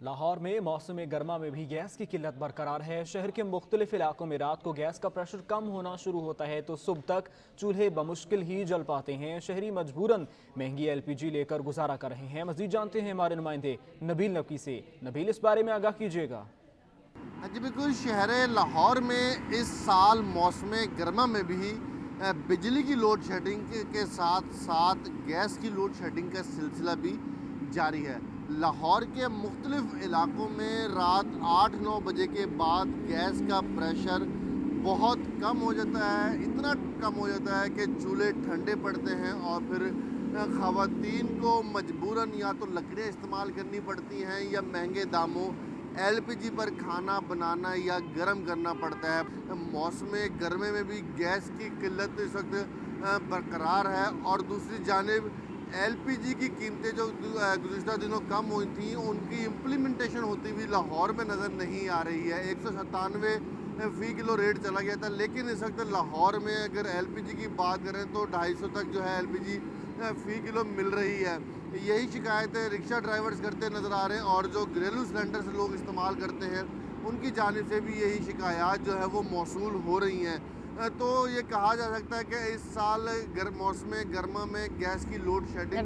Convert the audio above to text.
लाहौर में मौसम गर्मा में भी गैस की किल्लत बरकरार है। शहर के मुख्तलिफ इलाकों में रात को गैस का प्रेशर कम होना शुरू होता है तो सुबह तक चूल्हे बमुश्किल ही जल पाते हैं। शहरी मजबूरन महंगी LPG लेकर गुजारा कर रहे हैं। मजीद जानते हैं हमारे नुमाइंदे नबील नकी से। नबील, इस बारे में आगाह कीजिएगा। जी बिल्कुल, शहर लाहौर में इस साल मौसम गर्मा में भी बिजली की लोड शेडिंग के साथ साथ गैस की लोड शेडिंग का सिलसिला भी जारी है। लाहौर के मुख्तलिफ इलाकों में रात 8-9 बजे के बाद गैस का प्रेशर बहुत कम हो जाता है। इतना कम हो जाता है कि चूल्हे ठंडे पड़ते हैं और फिर ख़वातीन को मजबूरन या तो लकड़ियाँ इस्तेमाल करनी पड़ती हैं या महंगे दामों LPG पर खाना बनाना या गर्म करना पड़ता है। मौसम गर्मे में भी गैस की किल्लत इस वक्त बरकरार है और दूसरी जानिब LPG की कीमतें जो गुज़िश्ता दिनों कम हुई थी, उनकी इम्प्लीमेंटेशन होती हुई लाहौर में नज़र नहीं आ रही है। 197 फ़ी किलो रेट चला गया था, लेकिन इस वक्त लाहौर में अगर LPG की बात करें तो 250 तक जो है LPG फ़ी किलो मिल रही है। यही शिकायतें रिक्शा ड्राइवर्स करते नज़र आ रहे हैं और जो घरेलू सिलेंडर से लोग इस्तेमाल करते हैं उनकी जानिब से भी यही शिकायत जो है वो मौसूल हो रही हैं। तो ये कहा जा सकता है कि इस साल मौसम गर्मा में गैस की लोड शेडिंग